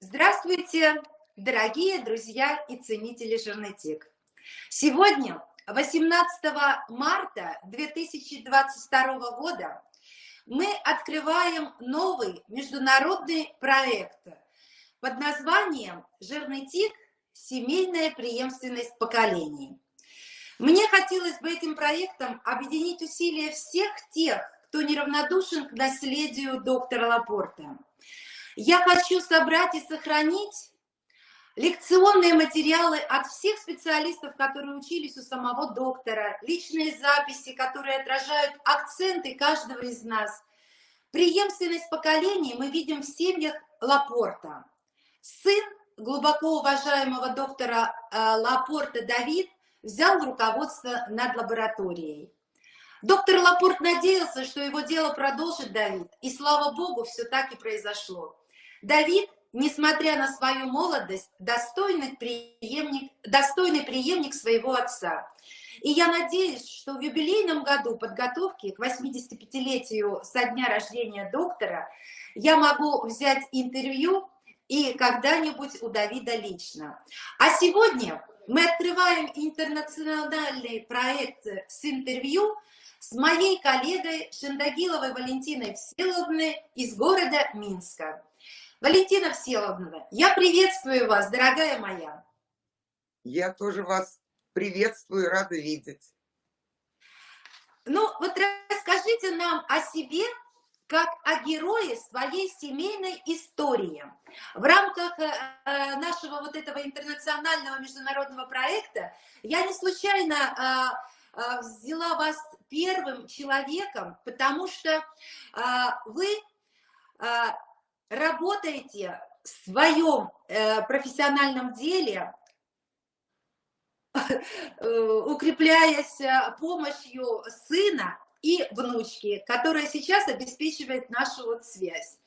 Здравствуйте, дорогие друзья и ценители Жернетик. Сегодня, 18 марта 2022 года, мы открываем новый международный проект под названием «Жернетик. Семейная преемственность поколений». Мне хотелось бы этим проектом объединить усилия всех тех, кто неравнодушен к наследию доктора Лапорта. Я хочу собрать и сохранить лекционные материалы от всех специалистов, которые учились у самого доктора, личные записи, которые отражают акценты каждого из нас. Преемственность поколений мы видим в семьях Лапорта. Сын глубоко уважаемого доктора Лапорта Давид взял руководство над лабораторией. Доктор Лапорт надеялся, что его дело продолжит Давид, и слава богу, все так и произошло. Давид, несмотря на свою молодость, достойный преемник своего отца. И я надеюсь, что в юбилейном году подготовки к 85-летию со дня рождения доктора я могу взять интервью и когда-нибудь у Давида лично. А сегодня мы открываем интернациональный проект с интервью с моей коллегой Шендагиловой Валентиной Всеволодовной из города Минска. Валентина Всеволодовна, я приветствую вас, дорогая моя. Я тоже вас приветствую, рада видеть. Ну, вот расскажите нам о себе, как о герое своей семейной истории. В рамках нашего вот этого интернационального международного проекта я не случайно взяла вас первым человеком, потому что вы работаете в своем профессиональном деле, укрепляясь помощью сына и внучки, которая сейчас обеспечивает нашу вот связь.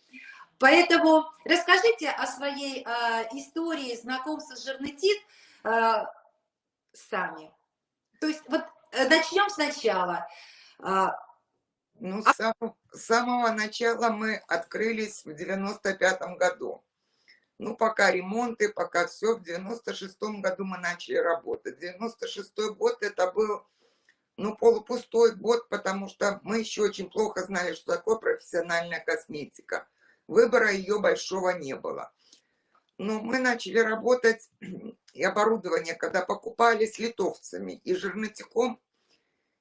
Поэтому расскажите о своей истории знакомства с Жернетик сами. То есть вот начнем сначала. Ну, с самого начала мы открылись в 95-м году. Ну, пока ремонты, пока все. В 96-м году мы начали работать. 96-й год это был, ну, полупустой год, потому что мы еще очень плохо знали, что такое профессиональная косметика. Выбора ее большого не было. Но мы начали работать, и оборудование, когда покупали, с литовцами. И Жернетиком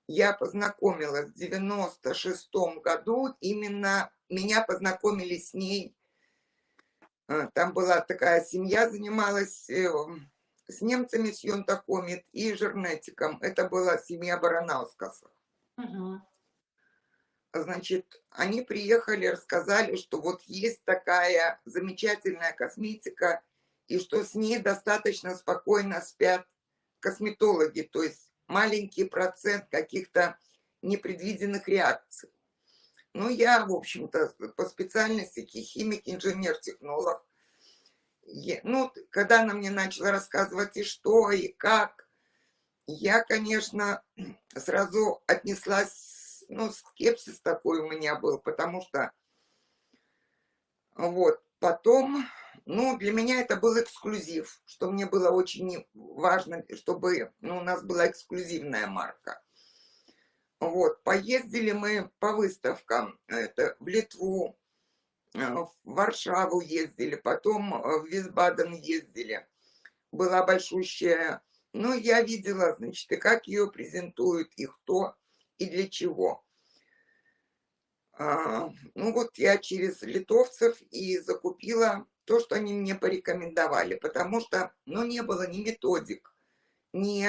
я познакомилась в 96-м году. Именно меня познакомили с ней. Там была такая семья, занималась с немцами, с Йонтакомит и Жернетиком. Это была семья Баранаускасов. Угу. Значит, они приехали, рассказали, что вот есть такая замечательная косметика, и что с ней достаточно спокойно спят косметологи, то есть маленький процент каких-то непредвиденных реакций. Ну, я, в общем-то, по специальности химик, инженер, технолог. Ну, когда она мне начала рассказывать и что, и как, я, конечно, сразу отнеслась, ну, скепсис такой у меня был, потому что, вот, потом, ну, для меня это был эксклюзив, что мне было очень важно, чтобы, ну, у нас была эксклюзивная марка. Вот, поездили мы по выставкам, это в Литву, в Варшаву ездили, потом в Висбаден ездили. Была большущая, ну, я видела, значит, и как ее презентуют, и кто, и для чего. Ну, вот я через литовцев и закупила то, что они мне порекомендовали, потому что, ну, не было ни методик, ни,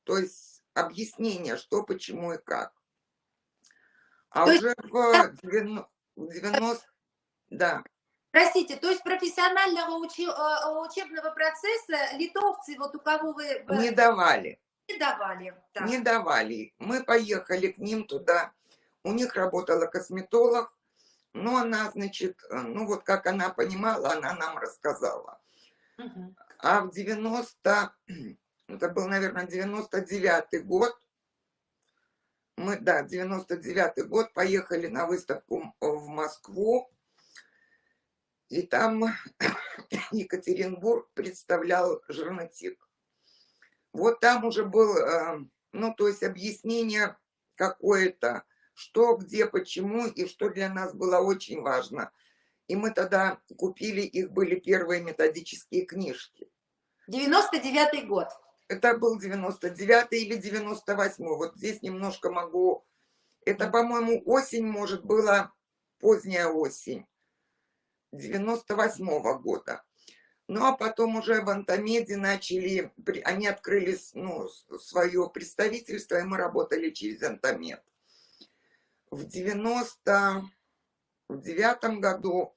то есть, объяснения, что, почему и как. А То уже в 90, да. Простите, то есть профессионального учебного процесса литовцы, вот у кого вы Не давали. не давали. Так. Не давали. Мы поехали к ним туда. У них работала косметолог. Но она, значит, ну вот как она понимала, она нам рассказала. Угу. А в 90, это был, наверное, 99-й год, мы, да, 99-й год поехали на выставку в Москву. И там Екатеринбург представлял Жирнотик. Вот там уже был, ну, то есть объяснение какое-то, что, где, почему, и что для нас было очень важно. И мы тогда купили, их были первые методические книжки. 99-й год. Это был 99-й или 98-й. Вот здесь немножко могу... Это, по-моему, осень, может, была поздняя осень 98-го года. Ну, а потом уже в Антомеде начали... Они открыли, ну, свое представительство, и мы работали через Антомед. В 99-м году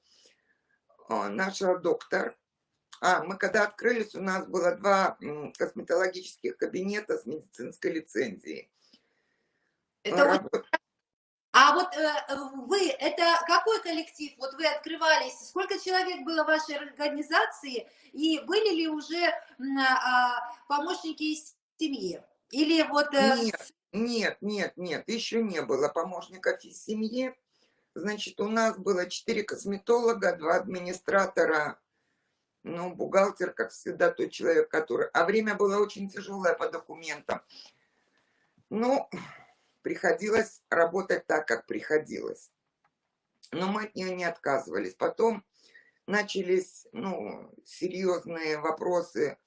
наша доктор... мы когда открылись, у нас было 2 косметологических кабинета с медицинской лицензией. Это А вот вы, это какой коллектив? Вот вы открывались, сколько человек было в вашей организации, и были ли уже помощники из семьи? Или вот... Нет, еще не было помощников из семьи. Значит, у нас было 4 косметолога, 2 администратора, ну, бухгалтер, как всегда, тот человек, который... А время было очень тяжелое по документам. Ну, приходилось работать так, как приходилось. Но мы от нее не отказывались. Потом начались, ну, серьезные вопросы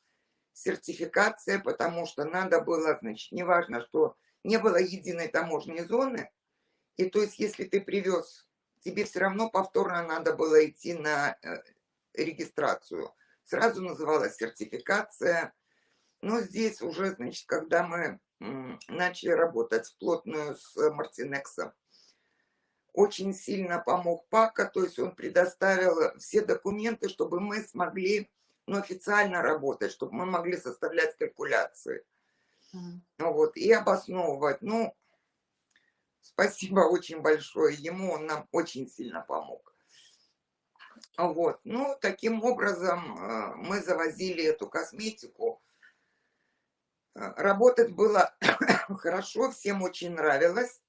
сертификации, потому что надо было, значит, неважно, что не было единой таможенной зоны, и то есть, если ты привез, тебе все равно повторно надо было идти на регистрацию. Сразу называлась сертификация. Но здесь уже, значит, когда мы начали работать вплотную с Мартинексом, очень сильно помог Пака, то есть он предоставил все документы, чтобы мы смогли, ну, официально работать, чтобы мы могли составлять калькуляции. Вот, и обосновывать. Ну, спасибо очень большое ему, он нам очень сильно помог. Вот, ну, таким образом мы завозили эту косметику. Работать было хорошо, всем очень нравилось.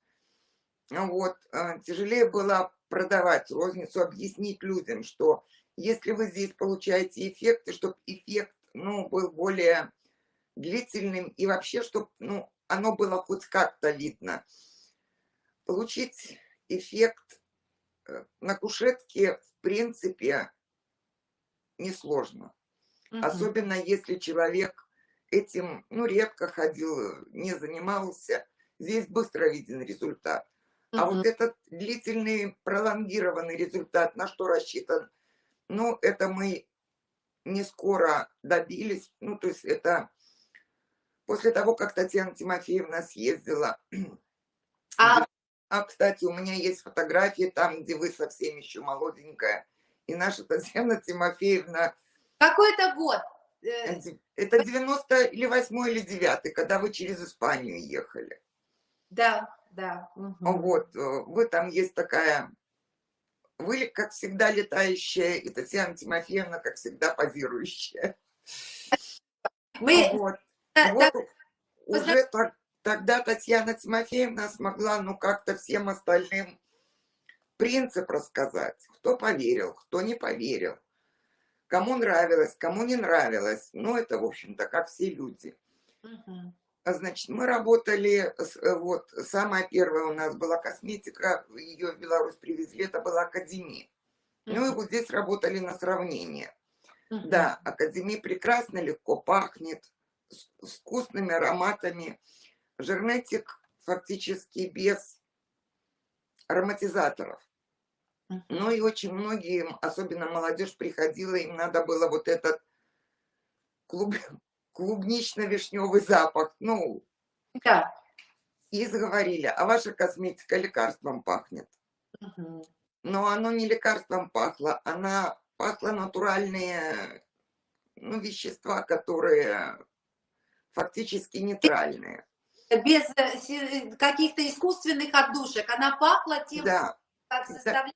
Вот, тяжелее было продавать розницу, объяснить людям, что если вы здесь получаете эффекты, чтобы эффект, ну, был более длительным и вообще, чтобы, ну, оно было хоть как-то видно. Получить эффект на кушетке, в принципе, несложно. Особенно если человек этим, ну, редко ходил, не занимался. Здесь быстро виден результат. А вот этот длительный, пролонгированный результат, на что рассчитан, ну, это мы не скоро добились. Ну, то есть это после того, как Татьяна Тимофеевна съездила. Кстати, у меня есть фотографии там, где вы совсем еще молоденькая. И наша Татьяна Тимофеевна... Какой это год? Это 90 или 8 или 9, когда вы через Испанию ехали. Да, да. Вот, вы там есть такая... Вы, как всегда, летающая, и Татьяна Тимофеевна, как всегда, позирующая. Вот, уже тогда Татьяна Тимофеевна смогла, ну, как-то всем остальным принцип рассказать. Кто поверил, кто не поверил. Кому нравилось, кому не нравилось. Ну, это, в общем-то, как все люди. Значит, мы работали, вот, самая первая у нас была косметика, ее в Беларусь привезли, это была Академия. Ну, и вот здесь работали на сравнение. Да, Академия прекрасно, легко пахнет, с вкусными ароматами. Жирнетик фактически без ароматизаторов. Ну и очень многие, особенно молодежь, приходила, им надо было вот этот клубнично-вишневый запах. Ну, да. И заговорили, а ваша косметика лекарством пахнет. Но оно не лекарством пахло, она пахла натуральные, ну, вещества, которые фактически нейтральные. Без каких-то искусственных отдушек. Она пахла тем, Да. как составляет.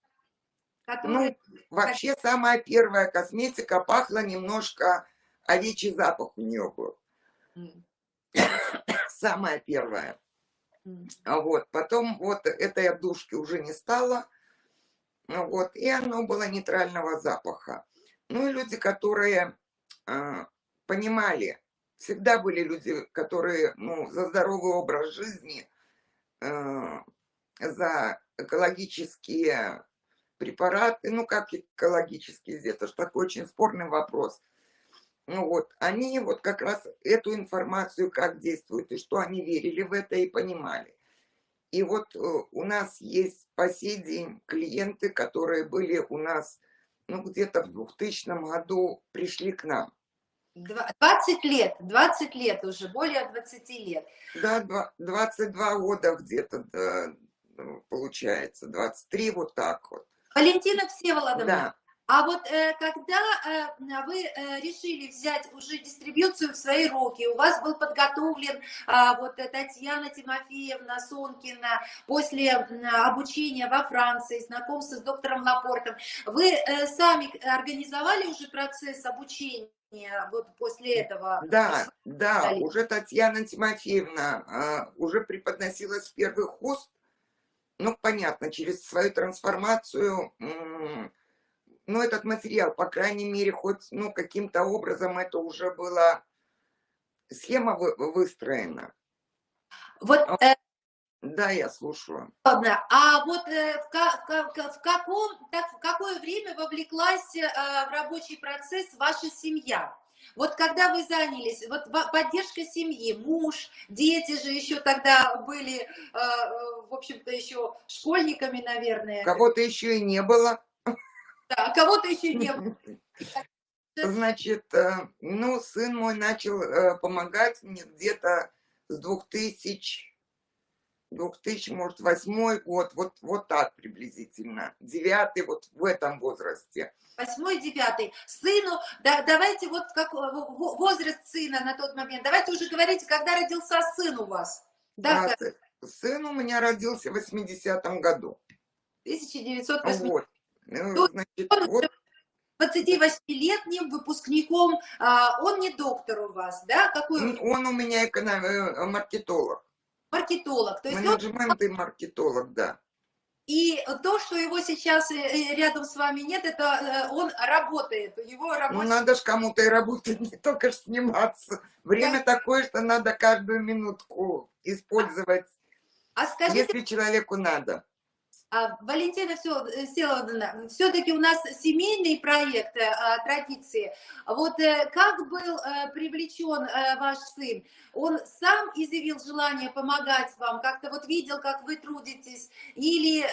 Ну, вообще самая первая косметика пахла немножко, овечий запах у нее был. Самая первая. Вот, потом вот этой отдушки уже не стало. Ну вот, и оно было нейтрального запаха. Ну и люди, которые а, понимали, всегда были люди, которые, ну, за здоровый образ жизни, э, за экологические препараты, ну как экологические, это же такой очень спорный вопрос. Ну вот, они вот как раз эту информацию, как действуют, и что они верили в это и понимали. И вот у нас есть по сей день клиенты, которые были у нас, ну, где-то в 2000 году пришли к нам. 20 лет уже, более 20 лет. Да, 22 года где-то, да, получается, 23, вот так вот. Валентина Всеволодовна, Да, а вот когда вы решили взять уже дистрибьюцию в свои руки, у вас был подготовлен вот Татьяна Тимофеевна Сонкина после обучения во Франции, знакомства с доктором Лапортом, вы сами организовали уже процесс обучения вот после этого? да, да, Дали? уже Татьяна Тимофеевна уже преподносила с первых уст, ну, понятно, через свою трансформацию, ну, этот материал, по крайней мере, хоть, ну, каким-то образом это уже была схема выстроена. Вот А, да, я слушаю. ладно, а вот в какое время вовлеклась в рабочий процесс ваша семья? Вот когда вы занялись, вот поддержка семьи, муж, дети же еще тогда были, в общем-то, еще школьниками, наверное, Кого-то еще и не было. да, а кого-то еще не было. Значит, ну, сын мой начал помогать мне где-то с 2000, может, 8 год, вот так приблизительно, 9 вот в этом возрасте. 8-й, 9-й. Сыну, да, давайте вот возраст сына на тот момент, давайте уже говорите, когда родился сын у вас. А Дата сын у меня родился в 80-м году. 1980. Вот, То есть значит, он вот 28-летним выпускником, он не доктор у вас, да? Какой у него? он у меня маркетолог, Маркетолог. То есть он, менеджмент и маркетолог, да. и то, что его сейчас рядом с вами нет, это он работает, его Ну, рабочий... надо ж кому-то и работать, не только ж сниматься. Время такое, что надо каждую минутку использовать, А скажите, если человеку надо. Валентина Всеволодовна, все-таки у нас семейный проект традиции. Вот как был привлечен ваш сын? Он сам изъявил желание помогать вам, как-то вот видел, как вы трудитесь? Или,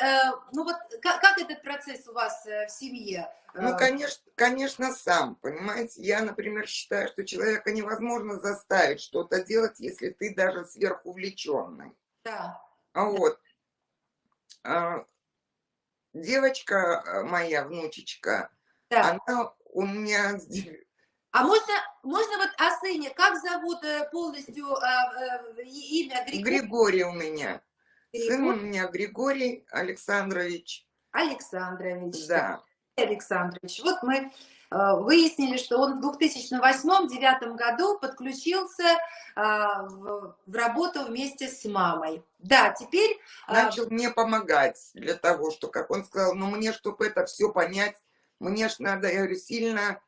ну вот, как этот процесс у вас в семье? Ну, конечно, сам, понимаете. Я, например, считаю, что человека невозможно заставить что-то делать, если ты даже сверхувлеченный. Да, Вот. А, девочка моя, внучечка, да. она у меня А можно вот о сыне, как зовут полностью имя Григорий у меня. Сын у Григорий меня Григорий Александрович. Александрович? Да. Да. Александрович. Вот мы выяснили, что он в 2008-2009 году подключился в работу вместе с мамой. Да, теперь Начал мне помогать для того, что, как он сказал, ну мне, чтобы это все понять, мне ж надо, я говорю, сильно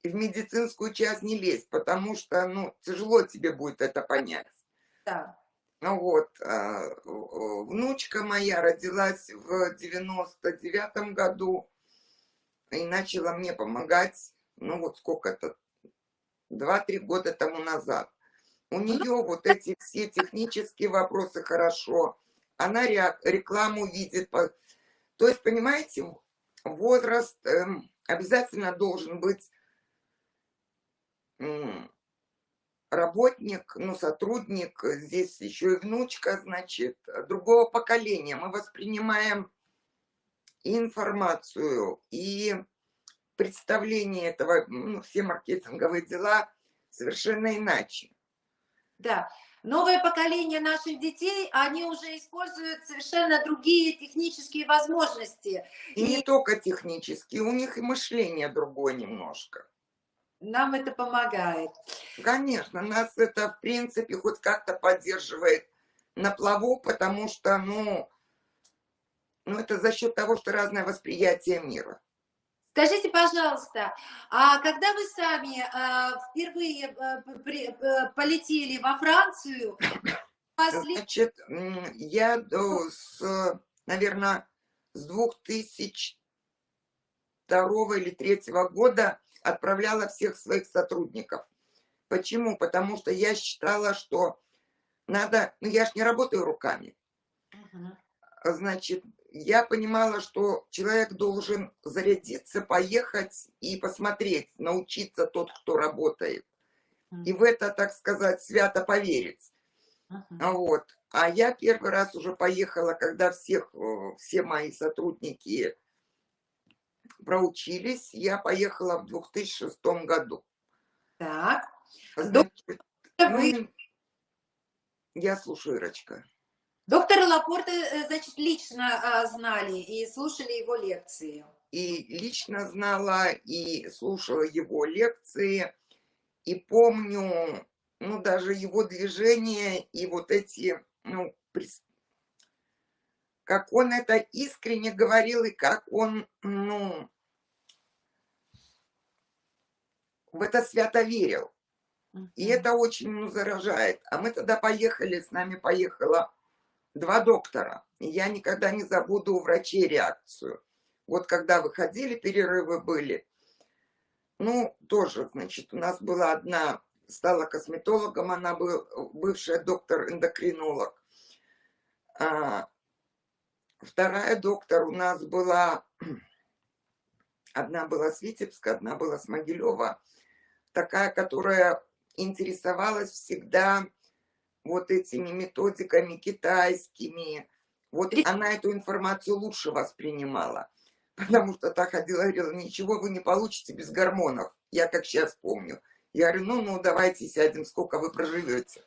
в медицинскую часть не лезть, потому что, ну, тяжело тебе будет это понять. да, Ну вот, внучка моя родилась в 99-м году и начала мне помогать, ну вот сколько это, 2-3 года тому назад. У ну, нее вот эти все технические вопросы хорошо, она рекламу видит. То есть, понимаете, возраст обязательно должен быть работник, ну, сотрудник, здесь еще и внучка, значит, другого поколения. Мы воспринимаем и информацию, и представление этого, ну, все маркетинговые дела совершенно иначе. да. Новое поколение наших детей, они уже используют совершенно другие технические возможности. И не И только технически, у них и мышление другое немножко. нам это помогает. Конечно, нас это, в принципе, хоть как-то поддерживает на плаву, потому что, Ну, это за счет того, что разное восприятие мира. Скажите, пожалуйста, а когда вы сами впервые полетели во Францию, пошли... Значит, я, наверное, с 2002 или 2003 года отправляла всех своих сотрудников. Почему? Потому что я считала, что надо... Ну, я ж не работаю руками. Значит, я понимала, что человек должен зарядиться, поехать и посмотреть, научиться тот, кто работает. И в это, так сказать, свято поверить. Вот. А я первый раз уже поехала, когда все мои сотрудники проучились. Я поехала в 2006 году. Так. Значит, Вы... я слушаю, Ирочка. Доктора Лапорта, значит, лично знали и слушали его лекции. И лично знала, и слушала его лекции, и помню, ну, даже его движения, и вот эти, ну, как он это искренне говорил, и как он, ну, в это свято верил. И это очень, ну, заражает. А мы тогда поехали, с нами поехало 2 доктора. И я никогда не забуду у врачей реакцию. Вот когда выходили, перерывы были. Ну, тоже, значит, у нас была одна, стала косметологом, она был бывшая доктор-эндокринолог. А вторая доктор у нас была, одна была с Витебска, одна была с Могилева. Такая, которая интересовалась всегда вот этими методиками китайскими. Вот она эту информацию лучше воспринимала. Потому что так ходила, говорила, ничего вы не получите без гормонов. Я как сейчас помню. Я говорю, ну, давайте сядем, сколько вы проживете.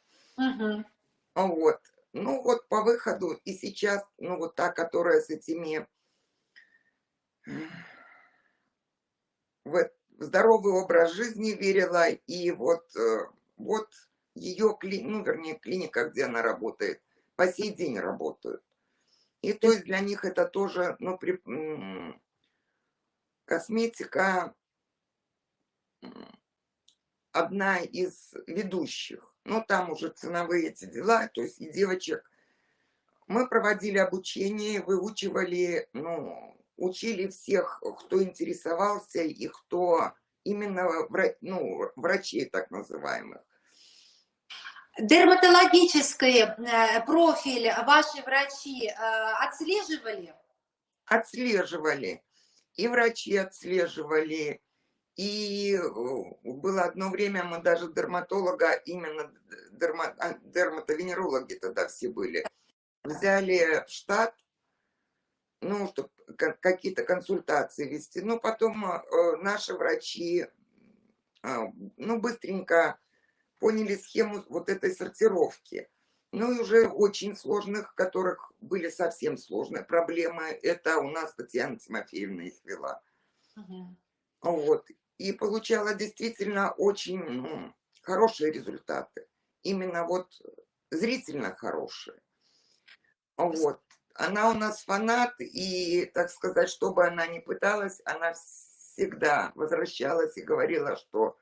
Вот. Ну, вот по выходу. И сейчас, ну, вот та, которая с этими... в здоровый образ жизни верила. И вот ее, ну, вернее, клиника, где она работает, по сей день работают. И то есть для них это тоже, ну, косметика одна из ведущих. Но там уже ценовые эти дела, то есть и девочек. Мы проводили обучение, выучивали, ну, учили всех, кто интересовался и кто именно, ну, врачей так называемых. Дерматологический профиль ваши врачи отслеживали? Отслеживали. И врачи отслеживали. И было одно время, мы даже дерматолога, именно дерматовенерологи тогда все были, взяли в штат, ну, чтобы какие-то консультации вести. Но потом наши врачи, ну, быстренько поняли схему вот этой сортировки. Ну, и уже очень сложных, которых были совсем сложные проблемы, это у нас Татьяна Тимофеевна их вела. Вот. И получала действительно очень, ну, хорошие результаты. Именно вот зрительно хорошие. Вот. Она у нас фанат, и, так сказать, что бы она ни пыталась, она всегда возвращалась и говорила, что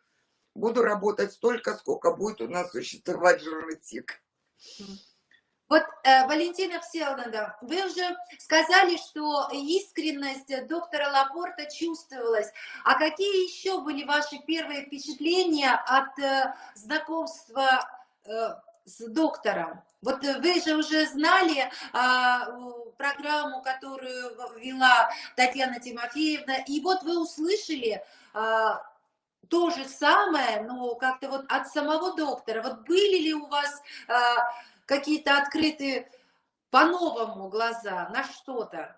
буду работать столько, сколько будет у нас существовать жиротик. Вот, Валентина Всеволодовна, вы уже сказали, что искренность доктора Лапорта чувствовалась. А какие еще были ваши первые впечатления от знакомства с доктором? Вот вы же уже знали программу, которую вела Татьяна Тимофеевна, и вот вы услышали то же самое, но как-то вот от самого доктора. Вот были ли у вас какие-то открытые по-новому глаза на что-то?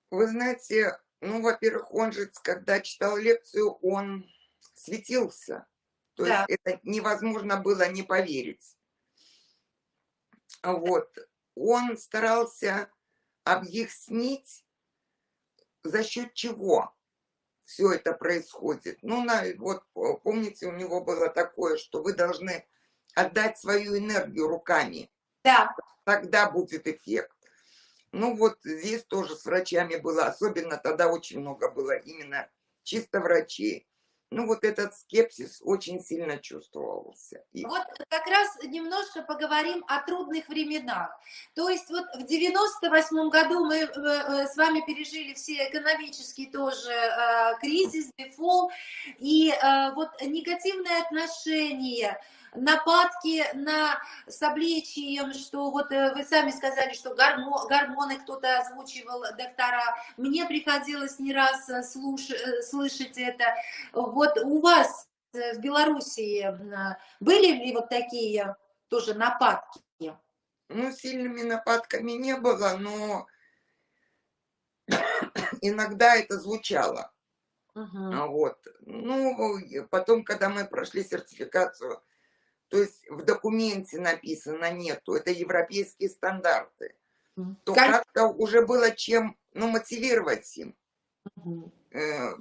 Вы знаете, ну, во-первых, он же, когда читал лекцию, он светился. То есть это невозможно было не поверить. Вот. Он старался объяснить, за счет чего все это происходит. Ну, вот помните, у него было такое, что вы должны отдать свою энергию руками. Да. Тогда будет эффект. Ну вот здесь тоже с врачами было, особенно тогда очень много было именно чисто врачей. Ну вот этот скепсис очень сильно чувствовался. И, Вот как раз немножко поговорим о трудных временах. То есть вот в 98 году мы с вами пережили все экономический тоже кризис, дефолт, и вот негативное отношение, нападки на с обличием, что вот вы сами сказали, что гормоны кто-то озвучивал, доктора. Мне приходилось не раз слышать это. Вот у вас в Белоруссии были ли вот такие тоже нападки? ну, сильными нападками не было, но иногда это звучало. Мгм. Вот. Ну, и потом, когда мы прошли сертификацию, то есть в документе написано нету, это европейские стандарты, то Конечно. как-то уже было чем, ну, мотивировать им. Мгм. Э,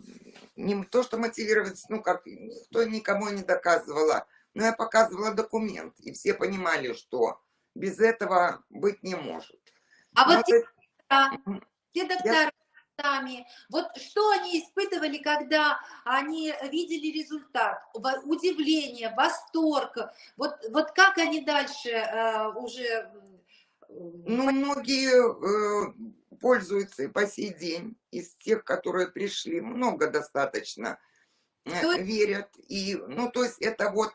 Не то, что мотивировать, ну, как, никто никому не доказывала, но я показывала документ, и все понимали, что без этого быть не может. А Но вот это, доктора, мгм, те я, доктора сами, вот что они испытывали, когда они видели результат? Удивление, восторг. Вот как они дальше уже... ну, многие пользуются и по сей день, из тех, которые пришли, много достаточно, То верят, и, ну, то есть это вот,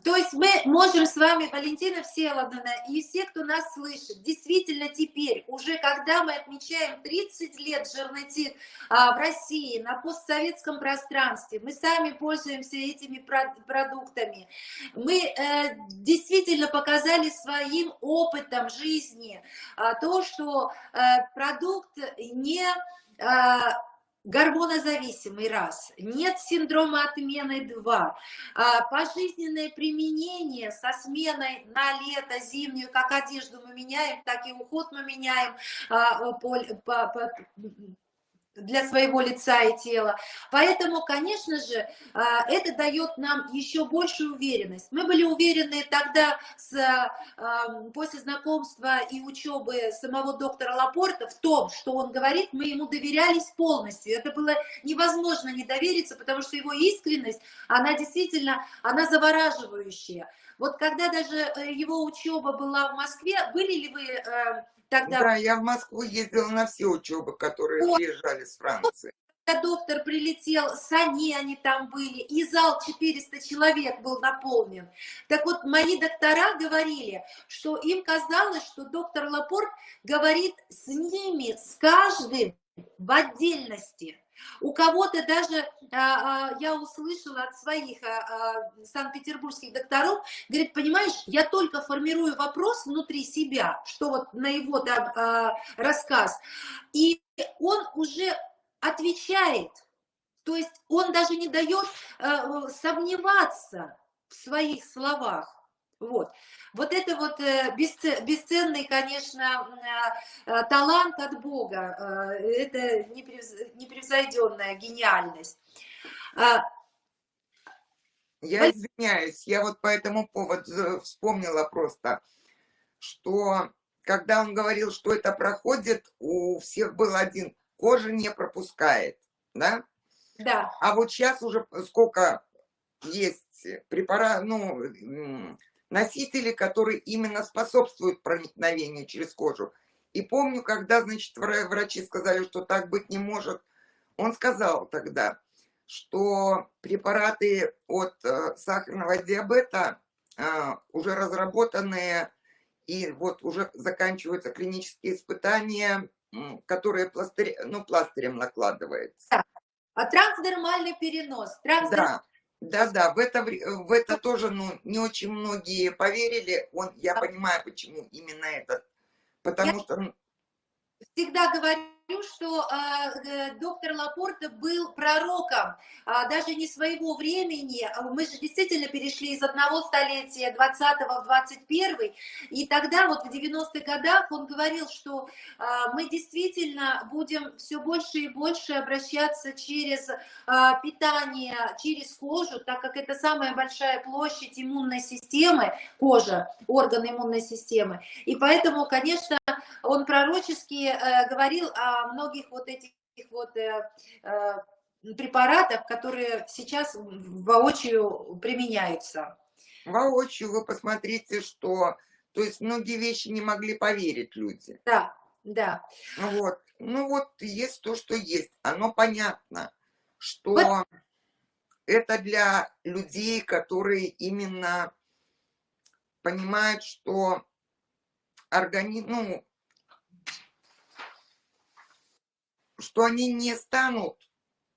То есть мы можем с вами, Валентина Всеволодовна, и все, кто нас слышит, действительно теперь, уже когда мы отмечаем 30 лет Жернетик в России, на постсоветском пространстве, мы сами пользуемся этими продуктами, мы действительно показали своим опытом жизни то, что продукт не гормонозависимый, раз, нет синдрома отмены, два, пожизненное применение со сменой на лето, зимнюю, как одежду мы меняем, так и уход мы меняем для своего лица и тела. Поэтому, конечно же, это дает нам еще большую уверенность. Мы были уверены тогда, после знакомства и учебы самого доктора Лапорта, в том, что он говорит, мы ему доверялись полностью. Это было невозможно не довериться, потому что его искренность, она действительно, она завораживающая. Вот когда даже его учеба была в Москве, были ли вы тогда... да, я в Москву ездила на все учебы, которые приезжали с Франции. Когда доктор прилетел, сани они там были, и зал 400 человек был наполнен. Так вот, мои доктора говорили, что им казалось, что доктор Лапорт говорит с ними, с каждым в отдельности. У кого-то даже, я услышала от своих санкт-петербургских докторов, говорит, понимаешь, я только формирую вопрос внутри себя, что вот на его рассказ, и он уже отвечает, то есть он даже не дает сомневаться в своих словах. Вот. Вот это вот бесценный, конечно, талант от Бога. Это непревзойденная гениальность. Я извиняюсь, я вот по этому поводу вспомнила просто, что когда он говорил, что это проходит, у всех был один, кожа не пропускает, да? Да. А вот сейчас уже сколько есть препарат, ну, носители, которые именно способствуют проникновению через кожу. И помню, когда, значит, врачи сказали, что так быть не может, он сказал тогда, что препараты от сахарного диабета уже разработанные, и вот уже заканчиваются клинические испытания, которые пластырем накладывается. А трансдермальный перенос. Да, да, в это тоже, ну, не очень многие поверили. Я понимаю, почему именно этот, Я потому что, всегда говорю что доктор Лапорта был пророком, даже не своего времени. Мы же действительно перешли из одного столетия 20-го в 21-й, и тогда вот в 90-х годах он говорил, что мы действительно будем все больше и больше обращаться через питание, через кожу, так как это самая большая площадь иммунной системы, кожа, орган иммунной системы. И поэтому, конечно, он пророчески говорил о многих вот этих вот препаратах, которые сейчас воочию применяются. Воочию вы посмотрите, что... То есть многие вещи не могли поверить люди. Да, да. Вот. Ну вот есть то, что есть. Оно понятно, что Вот. это для людей, которые именно понимают, что организм, ну, что они не станут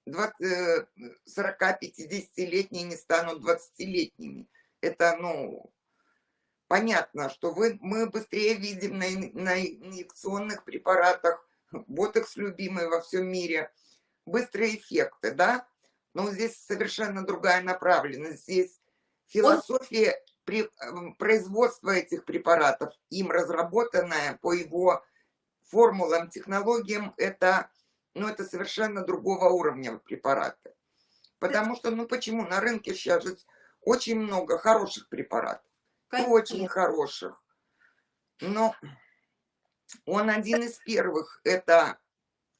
40-50-летние, не станут 20-летними. Это, ну, понятно, что мы быстрее видим на инъекционных препаратах, ботокс любимый во всем мире, быстрые эффекты, да? Но здесь совершенно другая направленность. Здесь философия производства этих препаратов, им разработанная по его формулам, технологиям, это, ну, это совершенно другого уровня препараты. Потому что, ну почему, на рынке сейчас же очень много хороших препаратов, очень хороших. Но он один из первых это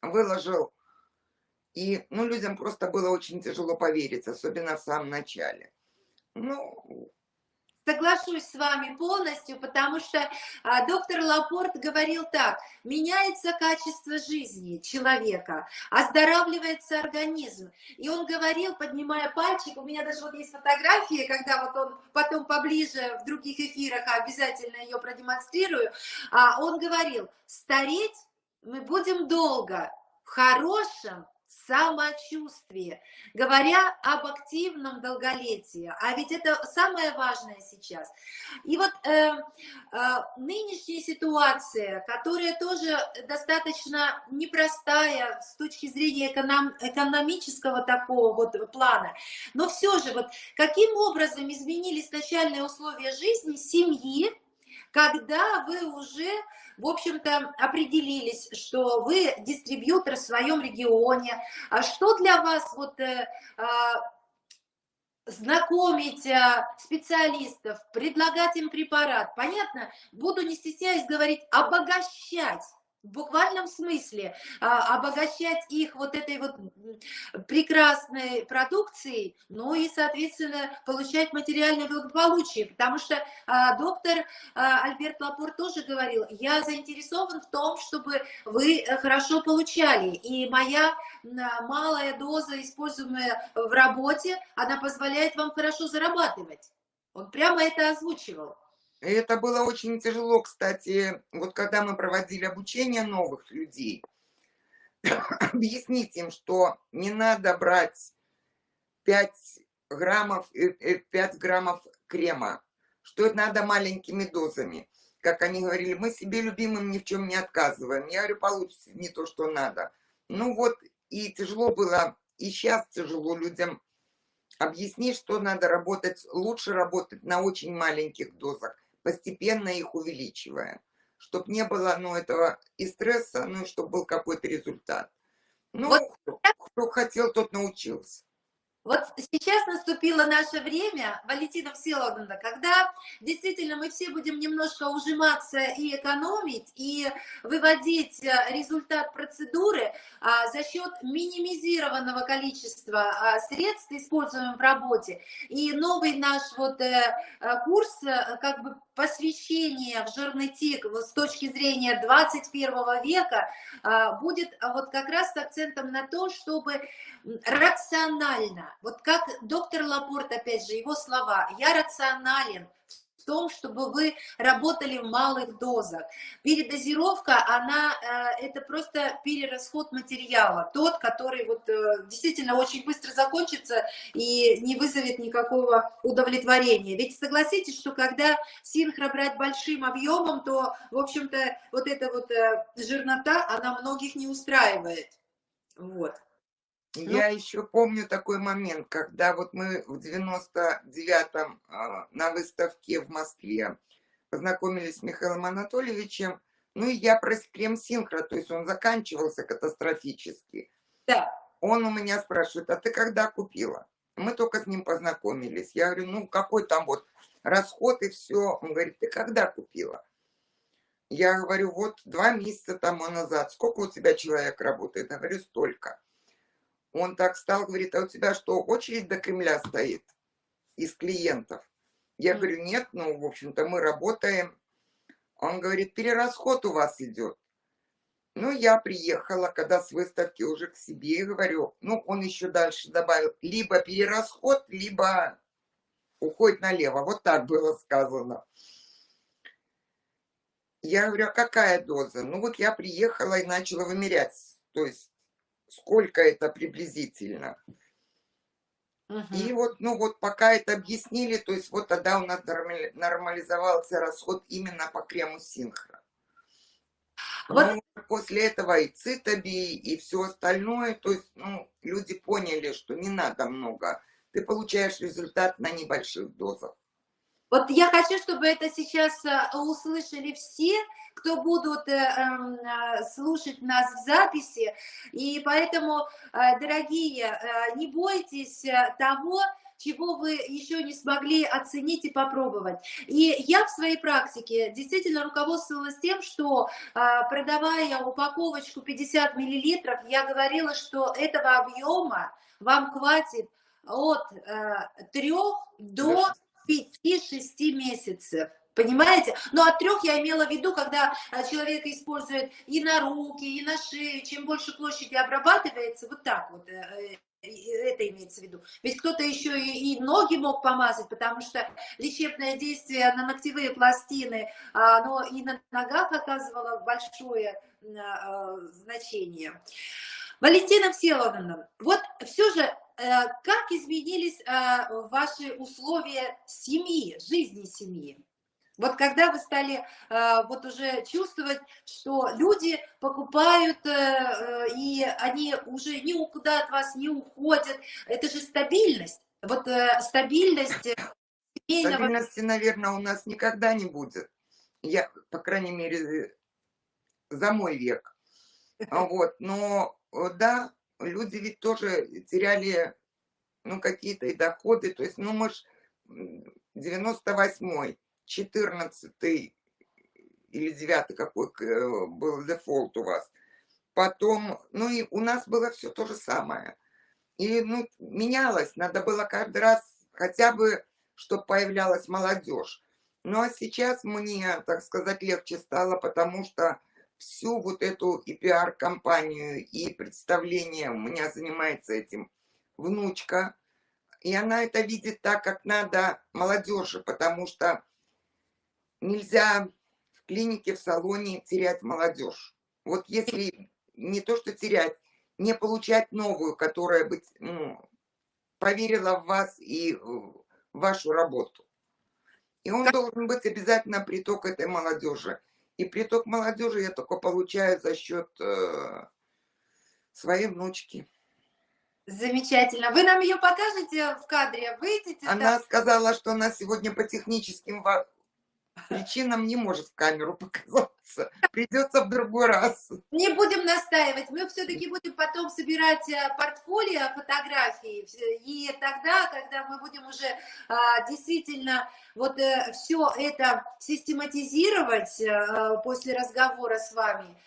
выложил. И, ну, людям просто было очень тяжело поверить, особенно в самом начале. Ну, Соглашусь с вами полностью, потому что доктор Лапорт говорил так: меняется качество жизни человека, оздоравливается организм. И он говорил, поднимая пальчик, у меня даже вот есть фотографии, когда вот он потом поближе в других эфирах, обязательно ее продемонстрирую, он говорил: стареть мы будем долго, в хорошем самочувствие, говоря об активном долголетии, а ведь это самое важное сейчас. И вот нынешняя ситуация, которая тоже достаточно непростая с точки зрения экономического такого вот плана, но все же вот каким образом изменились начальные условия жизни семьи, когда вы уже, в общем-то, определились, что вы дистрибьютор в своем регионе, что для вас вот знакомить специалистов, предлагать им препарат, понятно, буду не стесняясь говорить, обогащать, в буквальном смысле, обогащать их вот этой вот прекрасной продукцией, ну и, соответственно, получать материальное благополучие, потому что доктор Альберт Лапорт тоже говорил: я заинтересован в том, чтобы вы хорошо получали, и моя малая доза, используемая в работе, она позволяет вам хорошо зарабатывать. Он прямо это озвучивал. и это было очень тяжело, кстати, вот когда мы проводили обучение новых людей, объяснить им, что не надо брать 5 граммов, 5 граммов крема, что это надо маленькими дозами. Как они говорили, мы себе любимым ни в чем не отказываем. Я говорю, получится не то, что надо. Ну вот, и тяжело было, и сейчас тяжело людям объяснить, что надо работать, лучше работать на очень маленьких дозах, постепенно их увеличивая, чтобы не было, ну, этого и стресса, ну, и чтобы был какой-то результат. Ну, Вот кто хотел, тот научился. Вот сейчас наступило наше время, Валентина Всеволодовна, когда действительно мы все будем немножко ужиматься и экономить, и выводить результат процедуры за счет минимизированного количества средств, используемых в работе. И новый наш вот курс, как бы посвящение в жирный-тик с точки зрения 21 века, будет вот как раз с акцентом на то, чтобы рационально, вот как доктор Лапорт, опять же, его слова: я рационален в том, чтобы вы работали в малых дозах. Передозировка, она, это просто перерасход материала, тот, который вот действительно очень быстро закончится и не вызовет никакого удовлетворения. Ведь согласитесь, что когда синхро брать большим объемом, то, в общем-то, вот эта вот жирнота, она многих не устраивает. Вот. Ну, Я еще помню такой момент, когда вот мы в 99-м на выставке в Москве познакомились с Михаилом Анатольевичем, ну и я про крем-синхро, то есть он заканчивался катастрофически. да. Он у меня спрашивает, а ты когда купила? Мы только с ним познакомились. Я говорю, ну какой там вот расход и все. Он говорит, ты когда купила? Я говорю, вот 2 месяца тому назад. Сколько у тебя человек работает? Я говорю, столько. Он так стал, говорит, а у тебя что, очередь до Кремля стоит из клиентов? Я говорю, нет, ну, в общем-то, мы работаем. Он говорит, перерасход у вас идет. Ну, я приехала, когда с выставки уже к себе, и говорю, ну, он еще дальше добавил, либо перерасход, либо уходит налево. Вот так было сказано. Я говорю, а какая доза? Ну, вот я приехала и начала вымерять, то есть сколько это приблизительно. И вот, ну вот пока это объяснили, то есть вот тогда у нас нормализовался расход именно по крему синхро. Вот, Но после этого и цитоби, и все остальное, то есть, ну, люди поняли, что не надо много. Ты получаешь результат на небольших дозах. вот я хочу, чтобы это сейчас услышали все, кто будут слушать нас в записи. И поэтому, дорогие, не бойтесь того, чего вы еще не смогли оценить и попробовать. И я в своей практике действительно руководствовалась тем, что, продавая упаковочку 50 миллилитров, я говорила, что этого объема вам хватит от 3 до 5-6 месяцев. Понимаете? Но от 3 я имела в виду, когда человек использует и на руки, и на шею, чем больше площади обрабатывается, вот так вот, это имеется в виду. Ведь кто-то еще и ноги мог помазать, потому что лечебное действие на ногтевые пластины, оно и на ногах оказывало большое значение. Валентина Всеволодовна, вот все же, как изменились ваши условия семьи, жизни семьи? Вот когда вы стали вот уже чувствовать, что люди покупают, и они уже никуда от вас не уходят, это же стабильность. Вот стабильность семейного... Стабильности, наверное, у нас никогда не будет. Я, по крайней мере, за мой век. Вот, но да, люди ведь тоже теряли, ну, какие-то и доходы. То есть, ну, мы ж 98-й, 14-й или 9-й какой был дефолт у вас. Потом, ну, и у нас было все то же самое. И, ну, менялось. Надо было каждый раз хотя бы, чтобы появлялась молодежь. Ну, а сейчас мне, так сказать, легче стало, потому что всю вот эту и пиар-компанию, и представление, у меня занимается этим внучка, и она это видит так, как надо молодежи, потому что нельзя в клинике, в салоне терять молодежь. Вот если не то, что терять, не получать новую, которая бы, ну, поверила в вас и в вашу работу. И он должен быть обязательно приток этой молодежи. И приток молодежи я только получаю за счет своей внучки. Замечательно. Вы нам ее покажете в кадре? Выйдете там? Она сказала, что она сегодня по техническим причинам не может в камеру показаться. Придется в другой раз. Не будем настаивать, мы все-таки будем потом собирать портфолио фотографий, и тогда, когда мы будем уже действительно вот все это систематизировать после разговора с вами,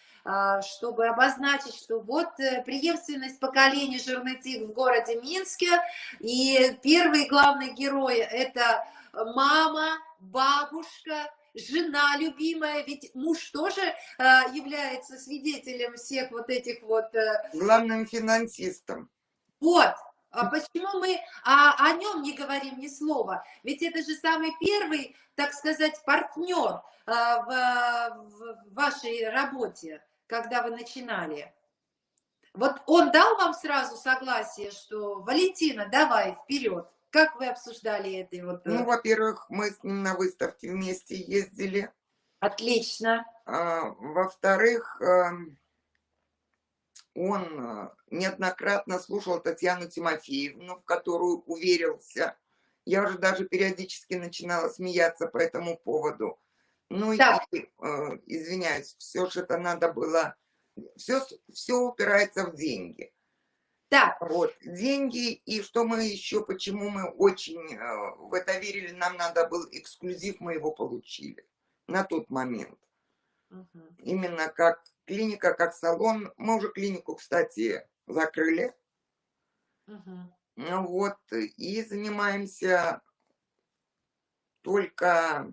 чтобы обозначить, что вот преемственность поколений жирных в городе Минске, и первый главный герой — это мама, бабушка, жена любимая, ведь муж тоже является свидетелем всех вот этих вот... Главным финансистом. Вот, А почему мы о нем не говорим ни слова? Ведь это же самый первый, так сказать, партнер в вашей работе, когда вы начинали. Вот он дал вам сразу согласие, что Валентина, давай вперед. Как вы обсуждали это? Вот, Ну, во-первых, мы с ним на выставке вместе ездили. отлично. Во-вторых, он неоднократно слушал Татьяну Тимофеевну, в которую уверился. Я уже даже периодически начинала смеяться по этому поводу. Ну и, Так, извиняюсь, все же это надо было, все упирается в деньги. так. Вот, деньги, и что мы еще, почему мы очень в это верили, нам надо был эксклюзив, мы его получили на тот момент. Мгм. Именно как клиника, как салон. Мы уже клинику, кстати, закрыли. Мгм. Ну вот, и занимаемся только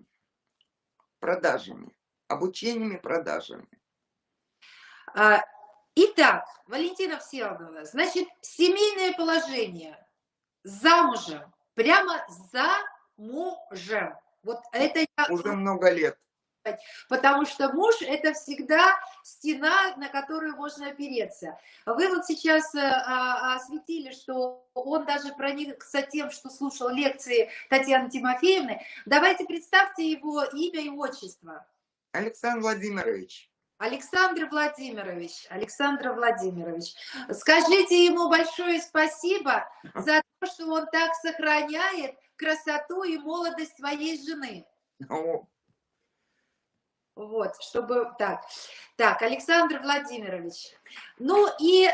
продажами, обучениями, продажами. А, Итак, Валентина Всеволодовна, значит, семейное положение замужем, прямо за мужем. Вот это я, Уже много лет. потому что муж это всегда стена, на которую можно опереться. Вы вот сейчас осветили, что он даже проникся тем, что слушал лекции Татьяны Тимофеевны. Давайте представьте его имя и отчество. Александр Владимирович. Александр Владимирович, Александр Владимирович, скажите ему большое спасибо за то, что он так сохраняет красоту и молодость своей жены. О, Вот, чтобы так. Так, Александр Владимирович. Ну и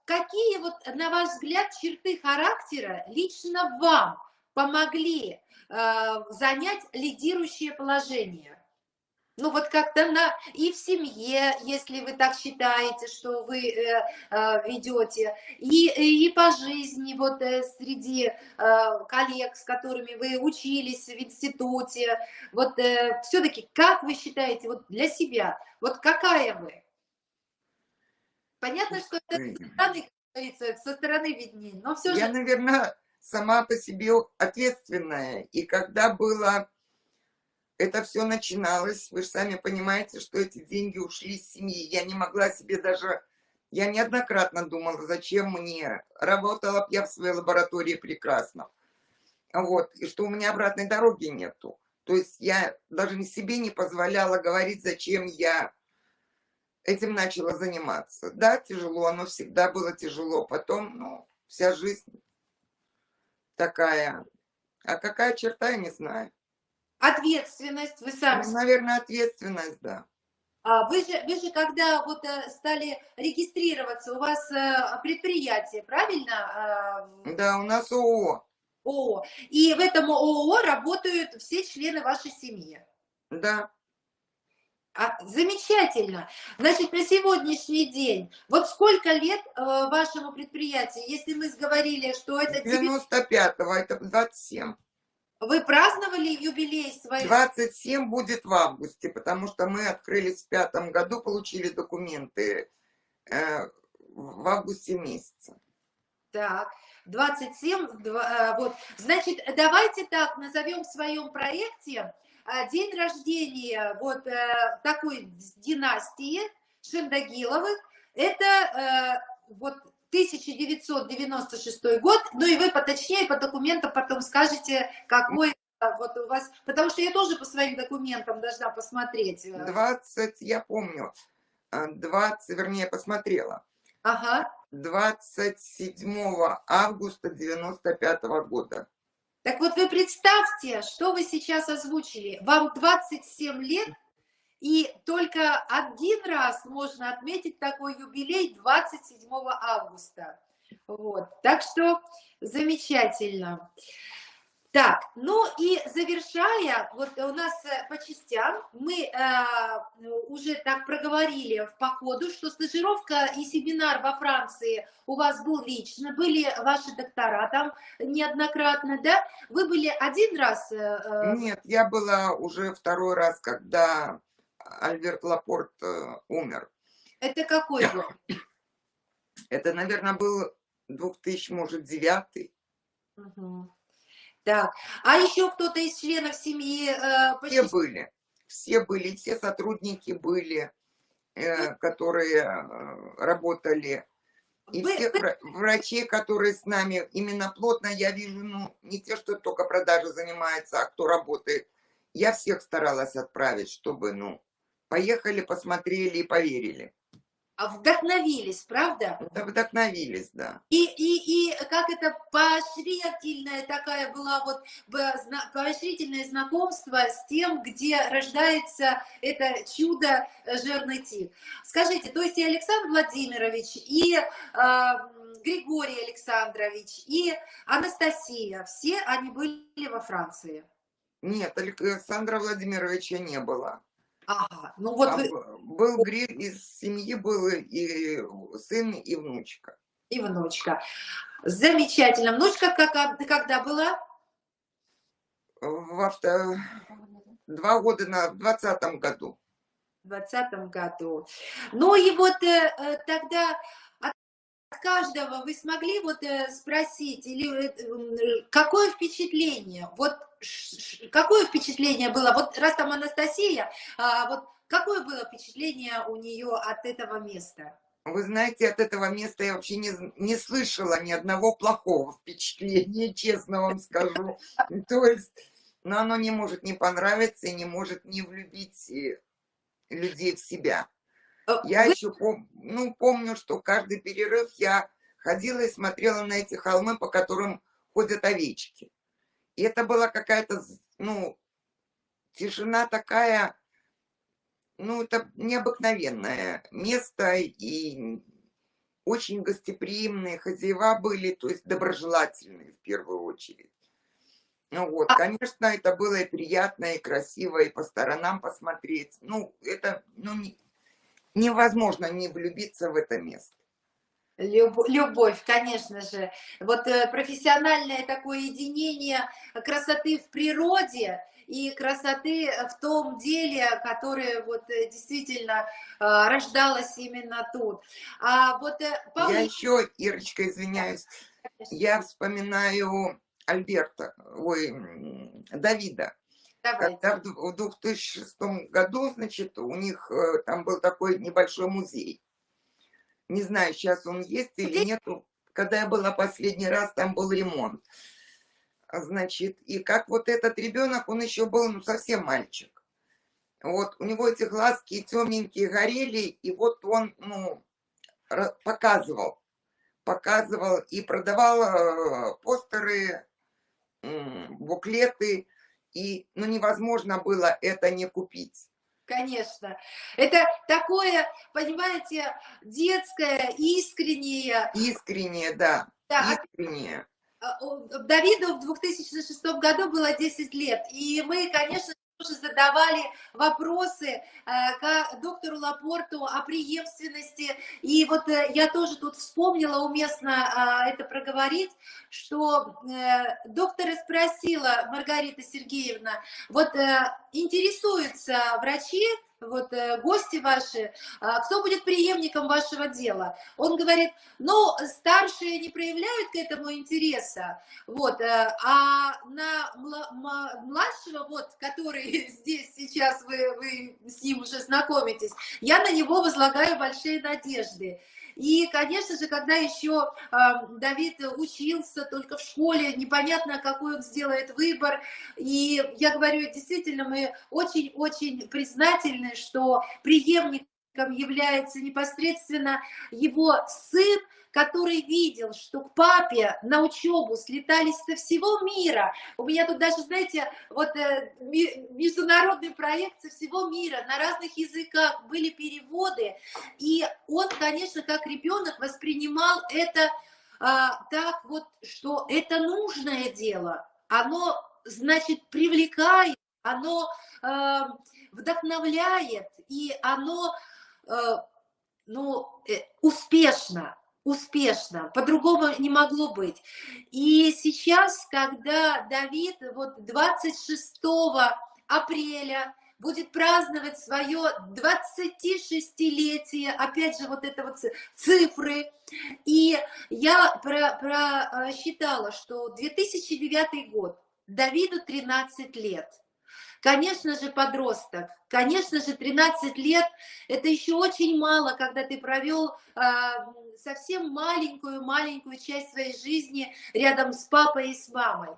какие вот, на ваш взгляд, черты характера лично вам помогли занять лидирующее положение? Ну вот как-то и в семье, если вы так считаете, что вы ведете, и по жизни, вот среди коллег, с которыми вы учились в институте, вот все-таки как вы считаете вот для себя, вот какая вы? Понятно, что это ой. со стороны, как говорится, со стороны виднее, но все Я, же наверное, сама по себе ответственная. И когда было это все начиналось, вы же сами понимаете, что эти деньги ушли из семьи. Я не могла себе даже... Я неоднократно думала, зачем мне. Работала б я в своей лаборатории прекрасно. Вот. И что у меня обратной дороги нету. То есть я даже себе не позволяла говорить, зачем я этим начала заниматься. Да, тяжело, оно всегда было тяжело. Потом, ну, вся жизнь такая. А какая черта, я не знаю. ответственность, вы сами. Ну, наверное, ответственность, да. Вы же когда вот стали регистрироваться, у вас предприятие, правильно? Да, у нас ООО. ООО. И в этом ООО работают все члены вашей семьи. Да, Замечательно. Значит, на сегодняшний день, вот сколько лет вашему предприятию, если мы говорили, что с это 95-го, это 27. вы праздновали юбилей своей? 27 будет в августе, потому что мы открылись в 5-м году, получили документы в августе месяце. Так, 27, вот. Значит, давайте так назовем в своем проекте день рождения вот такой династии Шендагиловых. Это вот 1996 год, ну и вы поточнее по документам потом скажете, какой вот у вас, потому что я тоже по своим документам должна посмотреть. 20, я помню, 20, вернее, посмотрела. Ага. 27 августа 95-го года. Так вот вы представьте, что вы сейчас озвучили. Вам 27 лет, и только один раз можно отметить такой юбилей 27 августа. Вот. Так что замечательно. Так, ну и завершая, вот у нас по частям, мы уже так проговорили в ходу, что стажировка и семинар во Франции у вас был лично, были ваши доктора там неоднократно, да? Вы были один раз? Нет, я была уже второй раз, когда Альберт Лапорт умер. Это какой год? Это, наверное, был 2000, может, 9. Мгм. Так, а еще кто-то из членов семьи Все посещал? были, все были, все сотрудники были, которые работали. И Вы, всех врачей, которые с нами именно плотно, я вижу, ну, не те, что только продажей занимаются, а кто работает. Я всех старалась отправить, чтобы, ну, поехали, посмотрели и поверили. вдохновились, правда? Да, вдохновились, да. И как это поощрительная такая была вот поощрительное знакомство с тем, где рождается это чудо жирный тик. Скажите, то есть и Александр Владимирович, и Григорий Александрович, и Анастасия, все они были во Франции? Нет, Александра Владимировича не было. Ага, ну вот Там вы был Гриль, из семьи был и сын, и внучка. и внучка. Замечательно. Внучка когда была? В авто... 2 года в 2020 году. В 2020 году. Ну и вот тогда от каждого вы смогли вот спросить, или какое впечатление, вот какое впечатление было, вот раз там Анастасия, вот какое было впечатление у нее от этого места? Вы знаете, от этого места я вообще не слышала ни одного плохого впечатления, честно вам скажу. То есть, но оно не может не понравиться и не может не влюбить людей в себя. Я Вы, еще помню, что каждый перерыв я ходила и смотрела на эти холмы, по которым ходят овечки. И это была какая-то, ну, тишина такая, ну, это необыкновенное место, и очень гостеприимные хозяева были, то есть доброжелательные в первую очередь. Ну вот, а, конечно, это было и приятно, и красиво, и по сторонам посмотреть. Ну, это, ну, невозможно не влюбиться в это место. Любовь, конечно же. Вот профессиональное такое единение красоты в природе и красоты в том деле, которое вот действительно рождалось именно тут. А вот Я Павлик, еще, Ирочка, извиняюсь, конечно, я вспоминаю Альберта, ой, Давида. давайте. Когда в 2006 году, значит, у них там был такой небольшой музей. Не знаю, сейчас он есть или Здесь нет. Когда я была последний раз, там был ремонт. Значит, и как вот этот ребенок, он еще был, ну, совсем мальчик. Вот, у него эти глазки темненькие горели, и вот он, ну, показывал и продавал постеры, буклеты, и, ну, невозможно было это не купить. конечно. Это такое, понимаете, детское, искреннее. Искренне, да, Да, искренне. Давиду в 2006 году было 10 лет, и мы, конечно, тоже задавали вопросы доктору Лапорту о преемственности. И вот я тоже тут вспомнила, уместно это проговорить, что доктора спросила Маргарита Сергеевна, вот интересуются врачи, вот гости ваши, кто будет преемником вашего дела? Он говорит, ну, старшие не проявляют к этому интереса, вот, а на младшего, вот, который здесь сейчас, вы с ним уже знакомитесь, я на него возлагаю большие надежды. И, конечно же, когда еще Давид учился только в школе, непонятно, какой он сделает выбор. И я говорю, действительно, мы очень-очень признательны, что преемником является непосредственно его сын, который видел, что к папе на учебу слетались со всего мира. У меня тут даже, знаете, вот международный проект со всего мира, на разных языках были переводы, и он, конечно, как ребенок воспринимал это так вот, что это нужное дело, оно, значит, привлекает, оно вдохновляет, и оно ну, успешно, успешно, по-другому не могло быть. И сейчас, когда Давид вот 26 апреля будет праздновать свое 26-летие, опять же, вот это вот цифры. И я просчитала, что 2009 год, Давиду 13 лет. Конечно же, подросток. Конечно же, 13 лет – это еще очень мало, когда ты провел совсем маленькую часть своей жизни рядом с папой и с мамой.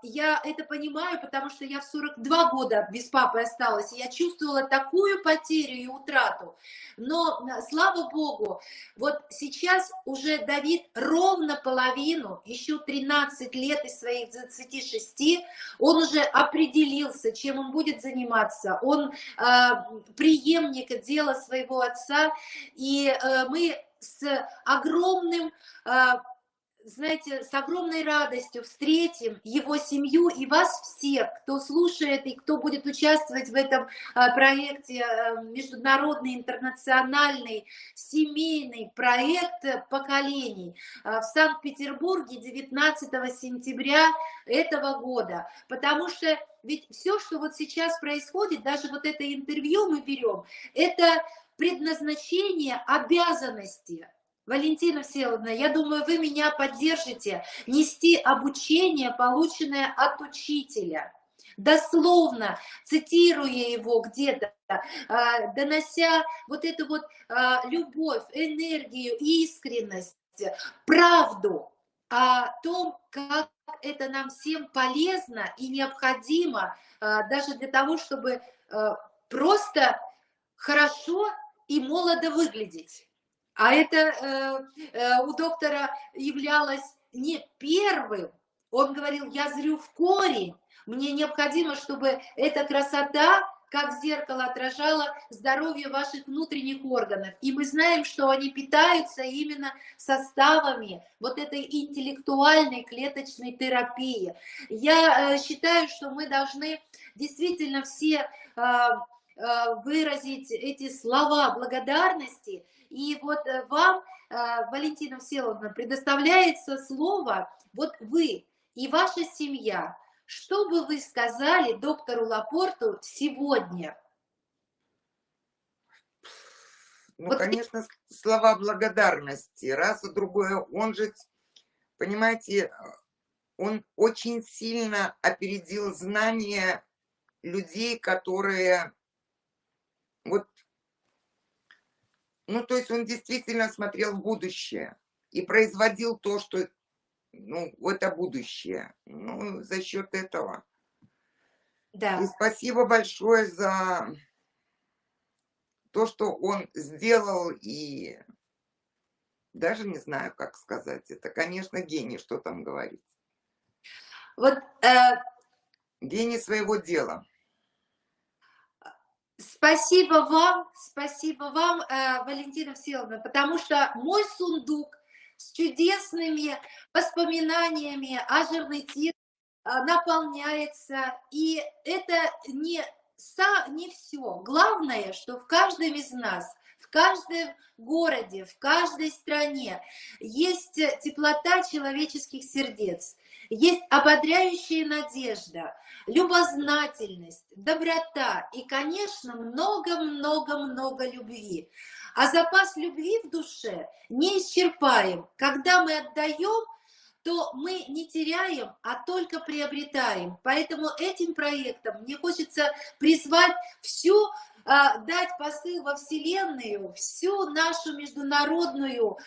Я это понимаю, потому что я в 42 года без папы осталась, и я чувствовала такую потерю и утрату. Но, слава Богу, вот сейчас уже Давид ровно половину, еще 13 лет из своих 26, он уже определился, чем он будет заниматься. Он преемник дела своего отца, и мы с огромным, знаете, с огромной радостью встретим его семью и вас всех, кто слушает и кто будет участвовать в этом проекте, международный, интернациональный, семейный проект поколений в Санкт-Петербурге 19 сентября этого года. Потому что ведь все, что вот сейчас происходит, даже вот это интервью мы берем, это предназначение обязанности. Валентина Всеволодовна, я думаю, вы меня поддержите, нести обучение, полученное от учителя. Дословно, цитируя его где-то, донося вот эту вот любовь, энергию, искренность, правду о том, как это нам всем полезно и необходимо, даже для того, чтобы просто хорошо и молодо выглядеть. А это у доктора являлось не первым. Он говорил, я зрю в корень. Мне необходимо, чтобы эта красота, как зеркало, отражала здоровье ваших внутренних органов. И мы знаем, что они питаются именно составами вот этой интеллектуальной клеточной терапии. Я считаю, что мы должны действительно все выразить эти слова благодарности. И вот вам, Валентина Всеволодовна, предоставляется слово, вот вы и ваша семья. Что бы вы сказали доктору Лапорту сегодня? Ну, Вот конечно, слова благодарности. Раз и другое, он же, понимаете, он очень сильно опередил знания людей, которые вот, ну, то есть он действительно смотрел в будущее и производил то, что, ну, это будущее. Ну, за счет этого. да. И спасибо большое за то, что он сделал, и даже не знаю, как сказать. Это, конечно, гений, что там говорить. Вот Гений своего дела. спасибо вам, Валентина Всеволодовна, потому что мой сундук с чудесными воспоминаниями о Жернетике наполняется, и это не все. Главное, что в каждом из нас, в каждом городе, в каждой стране есть теплота человеческих сердец, есть ободряющая надежда, любознательность, доброта и, конечно, много-много-много любви. А запас любви в душе не исчерпаем. Когда мы отдаем, то мы не теряем, а только приобретаем. Поэтому этим проектом мне хочется призвать всю, дать посыл во Вселенную, всю нашу международную,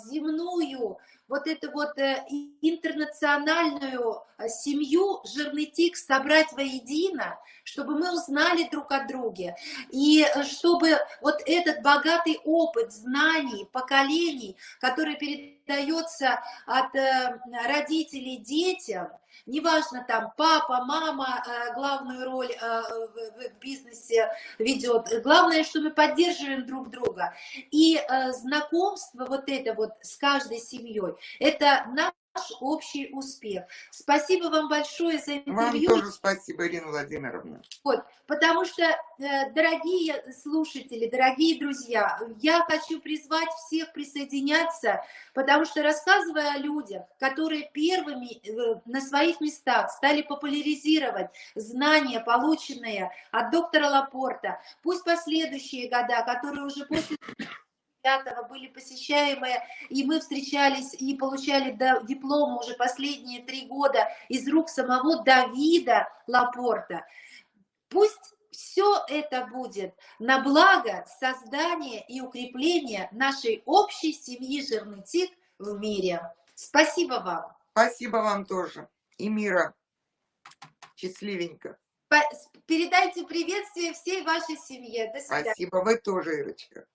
земную, вот эту вот интернациональную семью Жернетик собрать воедино, чтобы мы узнали друг о друге, и чтобы вот этот богатый опыт знаний, поколений, который передается от родителей детям, неважно там папа, мама главную роль в бизнесе ведет, главное, что мы поддерживаем друг друга. И знакомство вот это вот с каждой семьей, это общий успех. Спасибо вам большое за Вам интервью. тоже спасибо, Ирина Владимировна. Вот, потому что, дорогие слушатели, дорогие друзья, я хочу призвать всех присоединяться, потому что, рассказывая о людях, которые первыми на своих местах стали популяризировать знания, полученные от доктора Лапорта, пусть последующие года, которые уже после были посещаемые, и мы встречались и получали дипломы уже последние 3 года из рук самого Давида Лапорта. Пусть все это будет на благо создания и укрепления нашей общей семьи Жернетик в мире. Спасибо вам. Спасибо вам тоже. И мира. Счастливенько. Передайте приветствие всей вашей семье. До свидания. Спасибо. Вы тоже, Ирочка.